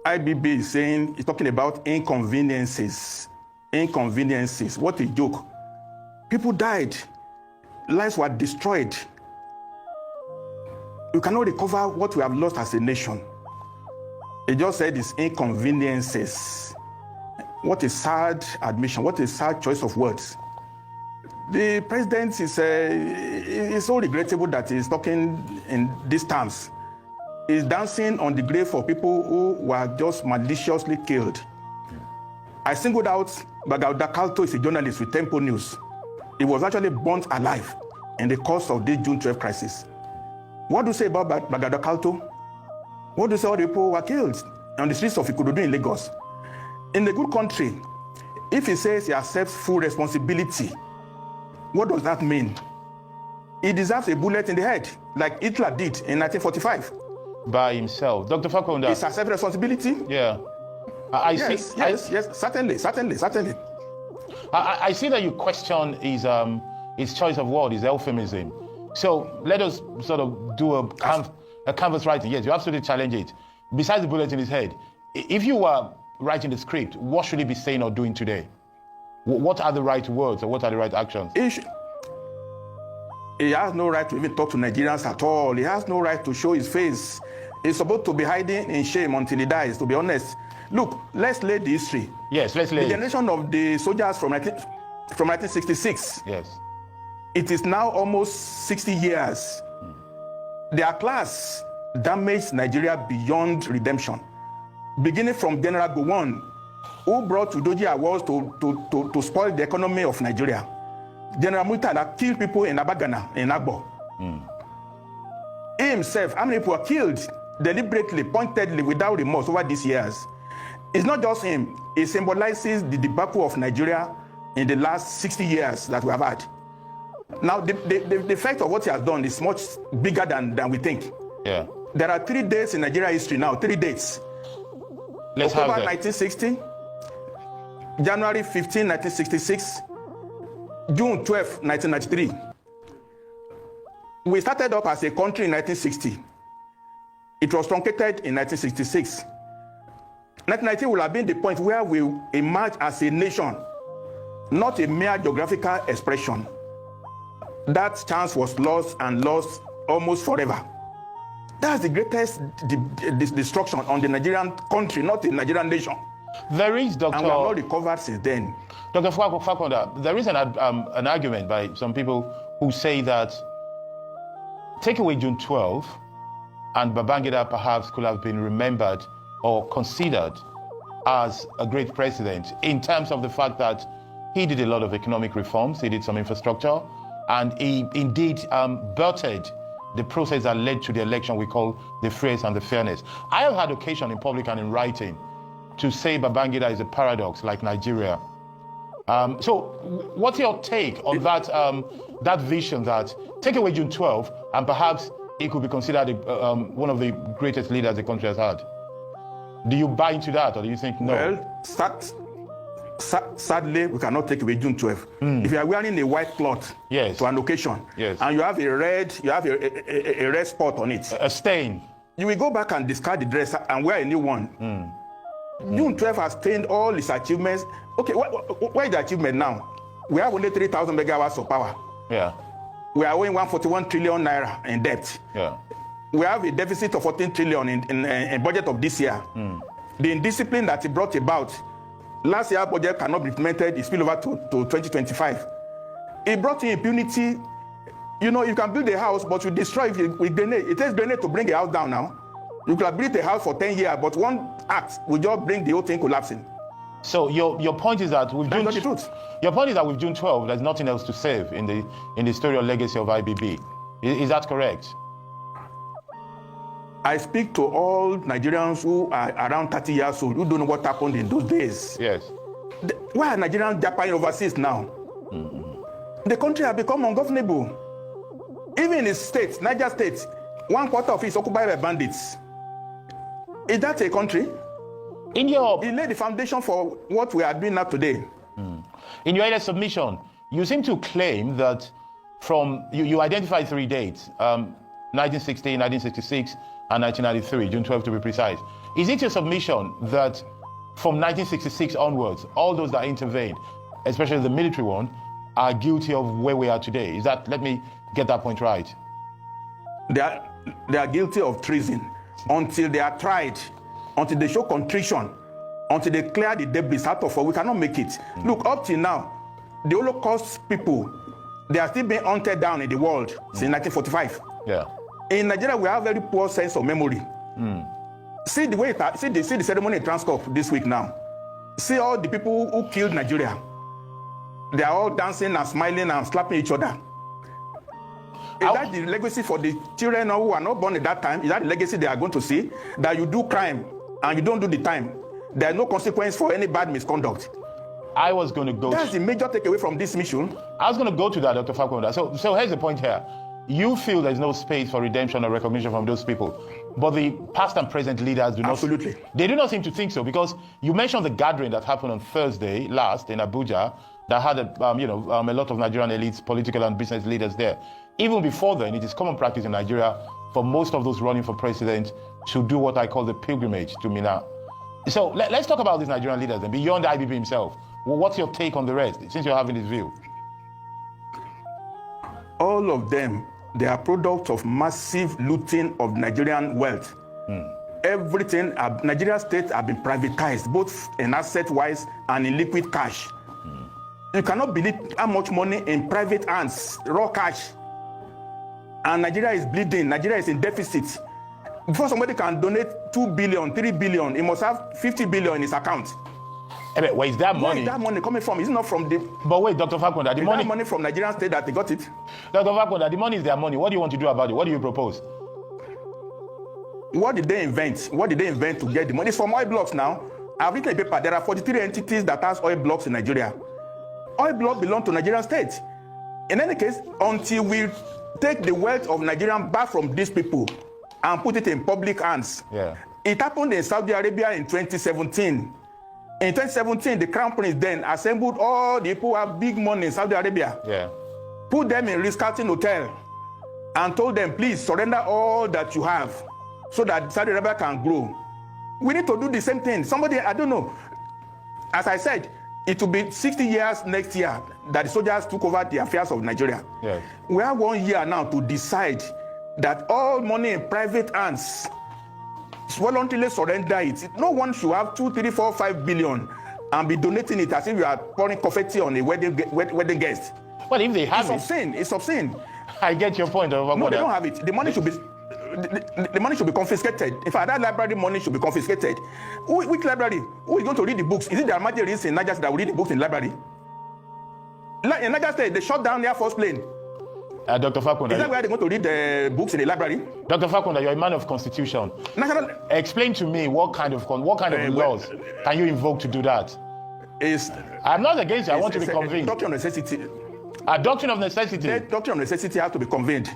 IBB is saying, he's talking about inconveniences. Inconveniences. What a joke. People died. Lives were destroyed. We cannot recover what we have lost as a nation. He just said it's inconveniences. What a sad admission. What a sad choice of words. The president is so regrettable that he's talking in these terms. He's dancing on the grave of people who were just maliciously killed. I singled out Fapounda Kalto, is a journalist with Tempo News. He was actually burnt alive in the course of this June 12 crisis. What do you say about Fapounda Kalto? What do you say all the people who were killed on the streets of Ikorodu in Lagos? In a good country, if he says he accepts full responsibility, what does that mean? He deserves a bullet in the head, like Hitler did in 1945. By himself. Dr. Fapounda. It's accept responsibility? Yeah. Yes, certainly. I see that you question his choice of word, his euphemism. So let us sort of do a canvas writing. Yes, you absolutely challenge it. Besides the bullet in his head, if you were writing the script, what should he be saying or doing today? What are the right words or what are the right actions? He has no right to even talk to Nigerians at all. He has no right to show his face. He's supposed to be hiding in shame until he dies, to be honest. Look, let's lay the history. Yes, let's lay the generation of the soldiers from 1966. Yes. It is now almost 60 years. Their class damaged Nigeria beyond redemption. Beginning from General Gowon, who brought Udoji Awards to spoil the economy of Nigeria. General Muta that killed people in Abagana, in Agbo. He himself, how many people were killed deliberately, pointedly, without remorse over these years? It's not just him. It symbolizes the debacle of Nigeria in the last 60 years that we have had. Now, the effect of what he has done is much bigger than we think. Yeah. There are 3 dates in Nigeria history now, 3 dates. Let's October have 1960, January 15, 1966, June 12, 1993. We started up as a country in 1960. It was truncated in 1966. 1990 will have been the point where we emerge as a nation, not a mere geographical expression. That chance was lost and lost almost forever. That's the greatest destruction on the Nigerian country, not the Nigerian nation. There is, Dr. And we have not recovered since then. Dr. Fapounda, there is an argument by some people who say that take away June 12, and Babangida perhaps could have been remembered or considered as a great president in terms of the fact that he did a lot of economic reforms, he did some infrastructure, and he indeed birthed the process that led to the election we call the freest and the fairness. I have had occasion in public and in writing to say Babangida is a paradox like Nigeria. So what's your take on that, that vision that take away June 12 and perhaps he could be considered one of the greatest leaders the country has had? Do you buy into that, or do you think no? Well, sadly, we cannot take away June 12. If you are wearing a white cloth to an occasion, and you have a red spot on it, a stain, you will go back and discard the dress and wear a new one. June 12 has stained all its achievements. Okay, what is the achievement now? We have only 3,000 megawatts of power. Yeah. We are owing 141 trillion naira in debt. Yeah. We have a deficit of 14 trillion in budget of this year. The indiscipline that it brought about, last year's budget cannot be implemented, it spill over to 2025. It brought in impunity. You know, you can build a house, but you destroy it with grenade. It takes grenade to bring a house down now. You could have built a house for 10 years, but one act will just bring the whole thing collapsing. So your point is that with June, the truth. Your point is that with June 12, there's nothing else to save in the story or legacy of IBB. Is that correct? I speak to all Nigerians who are around 30 years old who don't know what happened in those days. Yes. Why are Nigerians japping overseas now? The country has become ungovernable. Even in its state, Niger State, 1/4 of it is occupied by bandits. Is that a country? It laid the foundation for what we are doing now today. In your earlier submission, you seem to claim that you identified 3 dates, 1960, 1966, and 1993, June 12 to be precise. Is it your submission that from 1966 onwards, all those that intervened, especially the military one, are guilty of where we are today? Is that, let me get that point right. They are guilty of treason until they are tried, until they show contrition, until they clear the debris out of us. We cannot make it. Look, up till now, the Holocaust people, they are still being hunted down in the world since 1945. Yeah. In Nigeria, we have very poor sense of memory. See the way see the ceremony in Transcorp this week now. See all the people who killed Nigeria. They are all dancing and smiling and slapping each other. Is that the legacy for the children who are not born at that time? Is that the legacy they are going to see? That you do crime and you don't do the time. There is no consequence for any bad misconduct. I was going to go. That's the major takeaway from this mission. I was going to go to that, Dr. Fapounda. So here's the point here. You feel there's no space for redemption or recognition from those people, but the past and present leaders do not. Absolutely. They do not seem to think so, because you mentioned the gathering that happened on Thursday last in Abuja that had a lot of Nigerian elites, political and business leaders there. Even before then, it is common practice in Nigeria for most of those running for president to do what I call the pilgrimage to Mina. So let's talk about these Nigerian leaders and beyond the IBB himself. Well, what's your take on the rest, since you're having this view? All of them, they are products of massive looting of Nigerian wealth. Everything, Nigeria state have been privatized, both in asset-wise and in liquid cash. You cannot believe how much money in private hands, raw cash. And Nigeria is bleeding. Nigeria is in deficit. Before somebody can donate 2 billion, 3 billion, he must have 50 billion in his account. Where is that money? Where is that money coming from? It's not from the... But wait, Dr. Fapounda, the money... money from Nigerian state that they got it? Dr. Fapounda, the money is their money. What do you want to do about it? What do you propose? What did they invent? What did they invent to get the money? It's from oil blocks now. I've written a paper. There are 43 entities that has oil blocks in Nigeria. Oil blocks belong to Nigerian state. In any case, until we take the wealth of Nigerian back from these people and put it in public hands. Yeah. It happened in Saudi Arabia in 2017. In 2017, the crown prince then assembled all the people who have big money in Saudi Arabia. Yeah. Put them in Ritz-Carlton hotel and told them, please surrender all that you have so that Saudi Arabia can grow. We need to do the same thing. Somebody, I don't know. As I said, it will be 60 years next year that the soldiers took over the affairs of Nigeria. Yes. We have 1 year now to decide that all money in private hands, voluntarily surrender it. No one should have 2, 3, 4, 5 billion and be donating it as if you are pouring confetti on a wedding guest. Well, if they have it's obscene. I get your point. No, they don't have it. The money should be... The money should be confiscated. In fact, that library money should be confiscated. Which library? Who is going to read the books? Is it the Almajiris in Niger State that will read the books in the library? In Niger State, they shut down the Air Force plane. Dr. Fapounda, is that where they're going to read the books in the library? Dr. Fapounda, you're a man of constitution. Explain to me what kind of laws can you invoke to do that? I'm not against you. I want to be convinced. Doctrine of necessity. A doctrine of necessity. The doctrine of necessity has to be convened.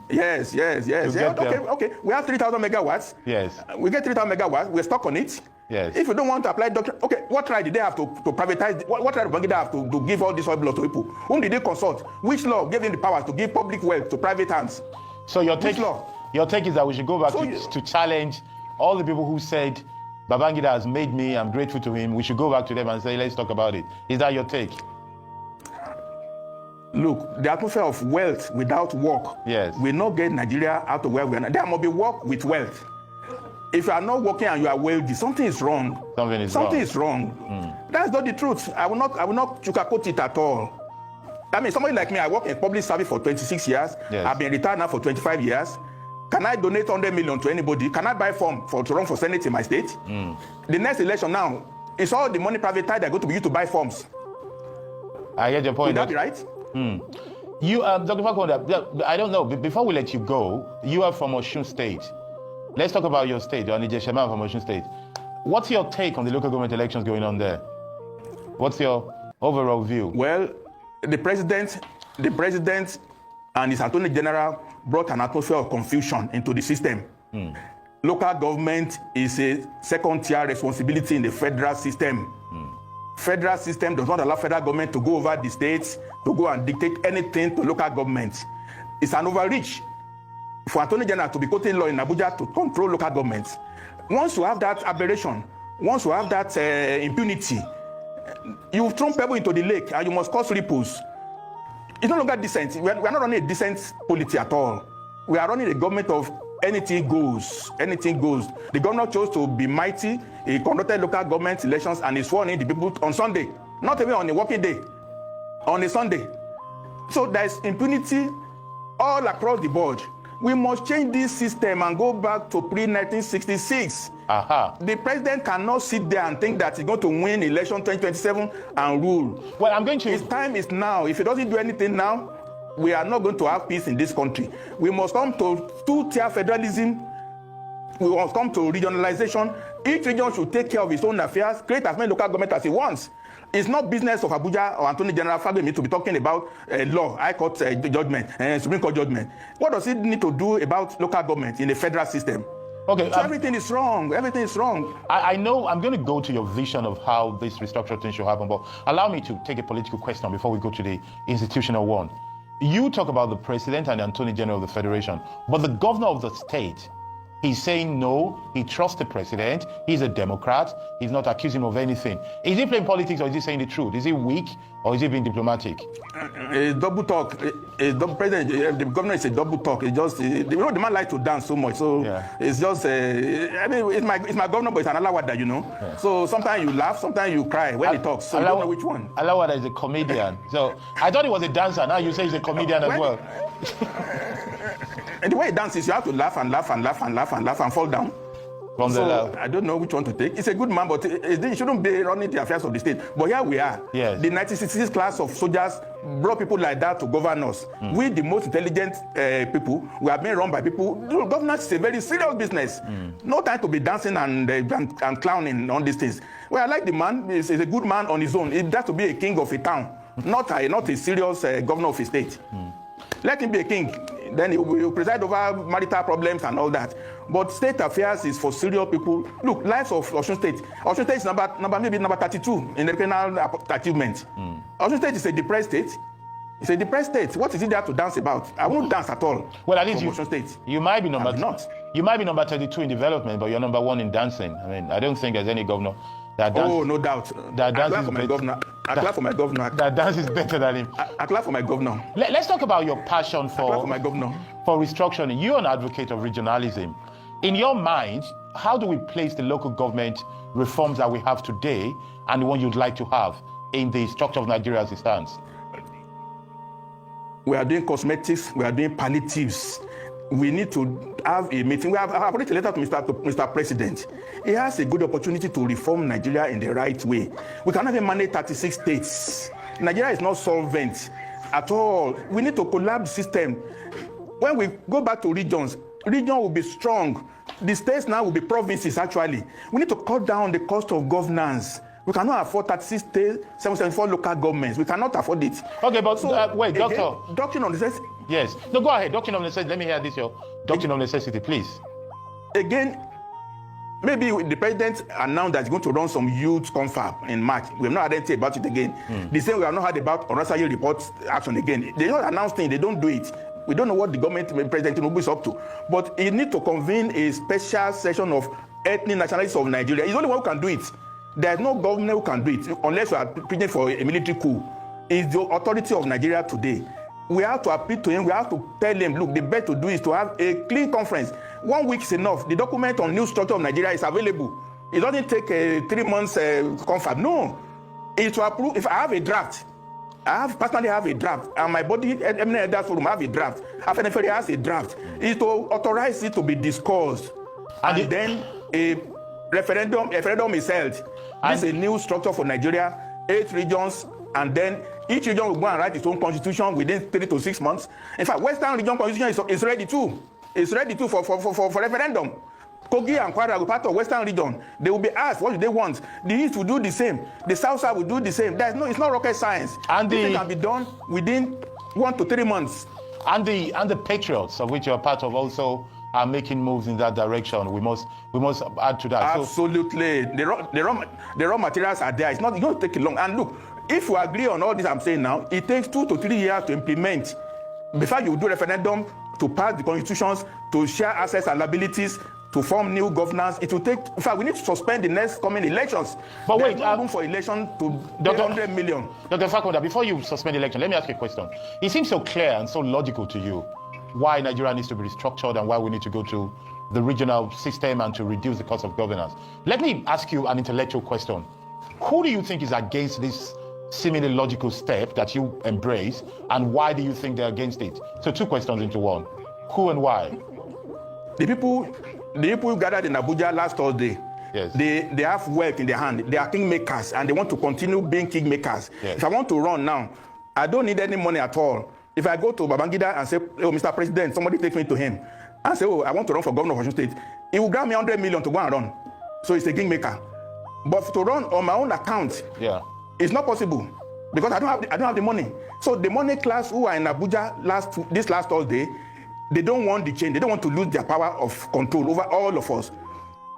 Yes. Okay. We have 3,000 megawatts. Yes. We get 3,000 megawatts. We're stuck on it. Yes. If you don't want to apply doctrine, okay, what right did they have to privatize? What right did they have to give all this oil block to people? Whom did they consult? Which law gave them the powers to give public wealth to private hands? So your take is that we should go back to challenge all the people who said Babangida has made me, I'm grateful to him. We should go back to them and say, let's talk about it. Is that your take? Look, the atmosphere of wealth without work will not get Nigeria out of where we are. There must be work with wealth. If you are not working and you are wealthy, something is wrong. Something is wrong. That's not the truth. I will not sugarcoat it at all. I mean, somebody like me, I work in public service for 26 years. Yes. I've been retired now for 25 years. Can I donate 100 million to anybody? Can I buy form to run for Senate in my state? The next election now, it's all the money privatized that are going to be used to buy forms. I get your point. Would that be right? You, Dr. Fapounda, I don't know. Before we let you go, you are from Osun State. Let's talk about your state. You're Niger Shaman from Osun State. What's your take on the local government elections going on there? What's your overall view? Well, the president and his attorney general brought an atmosphere of confusion into the system. Local government is a second-tier responsibility in the federal system. Federal system does not allow federal government to go over the states to go and dictate anything to local government. It's an overreach. for Attorney General to be quoting law in Abuja to control local governments. Once you have that aberration, once you have that impunity, you've thrown pebble into the lake and you must cause ripples. It's no longer decent. We are not running a decent polity at all. We are running a government of anything goes. Anything goes. The governor chose to be mighty. He conducted local government elections and he sworn in the people on Sunday. Not even on a working day. On a Sunday. So there's impunity all across the board. We must change this system and go back to pre-1966. The president cannot sit there and think that he's going to win election 2027 and rule. Well, I'm going to... His time is now. If he doesn't do anything now, we are not going to have peace in this country. We must come to two-tier federalism. We must come to regionalization. Each region should take care of its own affairs, create as many local government as it wants. It's not business of Abuja or Attorney General Fapounda to be talking about law, High Court judgment, Supreme Court judgment. What does it need to do about local government in a federal system? Okay, so everything is wrong. Everything is wrong. I know I'm going to go to your vision of how this restructuring thing should happen, but allow me to take a political question before we go to the institutional one. You talk about the president and the Attorney General of the Federation, but the governor of the state, he's saying no, he trusts the president, he's a Democrat, he's not accusing him of anything. Is he playing politics or is he saying the truth? Is he weak or is he being diplomatic? It's double talk. The president, the governor is a double talk. It's just, the man likes to dance so much. So it's just, I mean, it's my governor, but it's an alawada, you know. Yeah. So sometimes you laugh, sometimes you cry when he talks. So you don't know which one. Alawada is a comedian. So I thought he was a dancer. Now you say he's a comedian as well. And the way he dances, you have to laugh and laugh and laugh and laugh and laugh and fall down. So I don't know which one to take. He's a good man, but he shouldn't be running the affairs of the state. But here we are. Yes. The 1966 class of soldiers brought people like that to govern us. We, the most intelligent people, we have been run by people. Governance is a very serious business. No time to be dancing and clowning on these things. Well, I like the man. He's a good man on his own. He has to be a king of a town, not a serious governor of a state. Let him be a king. Then he will preside over marital problems and all that. But state affairs is for serious people. Look, lives of Osun State. Osun State is maybe number 32 in the penal achievement. Osun State is a depressed state. It's a depressed state. What is it there to dance about? I won't dance at all. Well, at least Osun State. You might be number You might be number 32 in development, but you're number 1 in dancing. I mean, I don't think there's any governor that dances. Oh, no doubt. That I clap for my governor. I clap for my governor. That dance is better than him. I clap for my governor. Let's talk about your passion for my governor. For restructuring. You're an advocate of regionalism. In your mind, how do we place the local government reforms that we have today and the one you'd like to have in the structure of Nigeria as it stands? We are doing cosmetics, we are doing palliatives. We need to have a meeting. I have written a letter to Mr. President. He has a good opportunity to reform Nigeria in the right way. We cannot even manage 36 states. Nigeria is not solvent at all. We need to collapse the system. When we go back to regions, region will be strong. The states now will be provinces, actually. We need to cut down the cost of governance. We cannot afford 36 states, 774 local governments. We cannot afford it. Okay, but so, wait, Doctor. Doctrine of necessity. Yes. No, go ahead. Doctrine of necessity. Let me hear this, your doctrine of necessity, please. Again, maybe the president announced that he's going to run some youth confab in March. We have not had anything about it again. The same we have not heard about Onasaye report action again. They don't announce things, they don't do it. We don't know what the government, President Tinubu is up to. But he needs to convene a special session of ethnic nationalists of Nigeria. He's the only one who can do it. There's no government who can do it unless we are preaching for a military coup. He's the authority of Nigeria today. We have to appeal to him. We have to tell him, look, the best to do is to have a clean conference. 1 week is enough. The document on new structure of Nigeria is available. It doesn't take 3 months confab. No. It's to approve. If I have a draft, personally have a draft, and my body, eminent elders forum have a draft. FNFRA has a draft. It's to authorize it to be discussed. And then a referendum is held. This is a new structure for Nigeria, 8 regions, and then each region will go and write its own constitution within 3 to 6 months. In fact, Western region constitution is ready too. It's ready too for referendum. Kogi and Kwara will be part of Western region. They will be asked what do they want. The East will do the same. The South Side will do the same. It's not rocket science. And this can be done within 1 to 3 months. And the patriots, of which you're part of, also are making moves in that direction. We must add to that. Absolutely. The raw materials are there. It's going to take long. And look, if we agree on all this I'm saying now, it takes 2 to 3 years to implement. Before you do referendum, to pass the constitutions, to share assets and liabilities, to form new governance. It will take, in fact, we need to suspend the next coming elections. But There's wait, no room for election to 100 million. Dr. Fapounda, before you suspend the election, let me ask you a question. It seems so clear and so logical to you why Nigeria needs to be restructured and why we need to go to the regional system and to reduce the cost of governance. Let me ask you an intellectual question. Who do you think is against this seemingly logical step that you embrace, and why do you think they're against it? So 2 questions into one. Who and why? The people who gathered in Abuja last Thursday, yes, they have wealth in their hand. They are kingmakers, and they want to continue being kingmakers. Yes. If I want to run now, I don't need any money at all. If I go to Babangida and say, oh, Mr. President, somebody take me to him, and say, oh, I want to run for governor of Osun State, he will grant me 100 million to go and run. So he's a kingmaker. But to run on my own account, it's not possible, because I don't have the money. So the money class who are in Abuja this last Thursday, they don't want the change. They don't want to lose their power of control over all of us.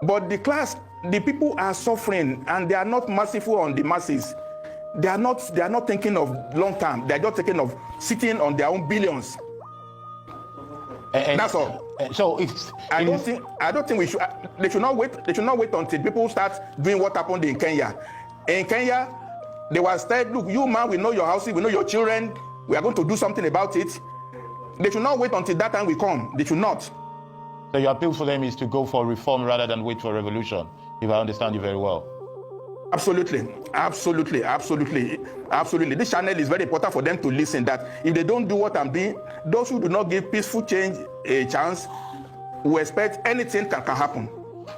But the people are suffering, and they are not merciful on the masses. They are not thinking of long term. They are just thinking of sitting on their own billions. And that's all. So it's. I don't think we should. They should not wait. They should not wait until people start doing what happened in Kenya. In Kenya, they were said, "Look, you man, we know your houses, we know your children. We are going to do something about it." They should not wait until that time will come. They should not. So your appeal for them is to go for reform rather than wait for revolution, if I understand you very well. Absolutely. This channel is very important for them to listen, that if they don't do what I'm doing, those who do not give peaceful change a chance will expect anything can happen.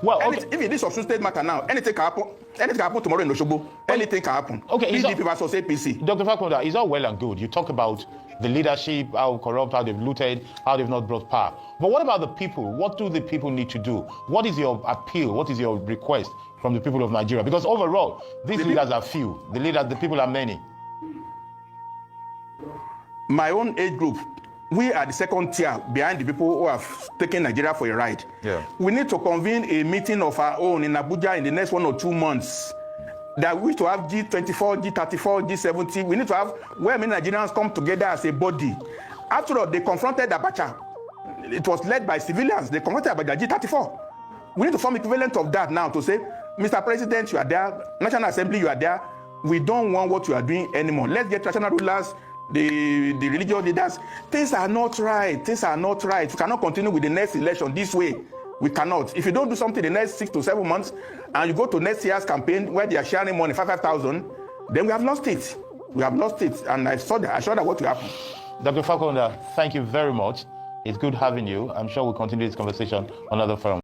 Well, okay. If it is Osun State matter now, anything can happen. Anything can happen tomorrow in Osogbo. Anything can happen. Okay, PDP versus APC. Dr. Fapounda, it's all well and good. You talk about the leadership, how corrupt, how they've looted, how they've not brought power. But what about the people? What do the people need to do? What is your appeal? What is your request from the people of Nigeria? Because overall, these leaders are few. The people are many. My own age group, we are the second tier behind the people who have taken Nigeria for a ride. Yeah. We need to convene a meeting of our own in Abuja in the next 1 or 2 months. That we wish to have G24, G34, G70. We need to have where many Nigerians come together as a body. After all, they confronted Abacha. It was led by civilians. They confronted Abacha, G34. We need to form equivalent of that now to say, Mr. President, you are there. National Assembly, you are there. We don't want what you are doing anymore. Let's get national rulers, the religious leaders. Things are not right. Things are not right. We cannot continue with the next election this way. We cannot. If you don't do something the next 6 to 7 months, and you go to next year's campaign where they are sharing money, 5,000, then we have lost it. We have lost it. And I saw that what will happen. Dr. Fapounda, thank you very much. It's good having you. I'm sure we'll continue this conversation on other forums.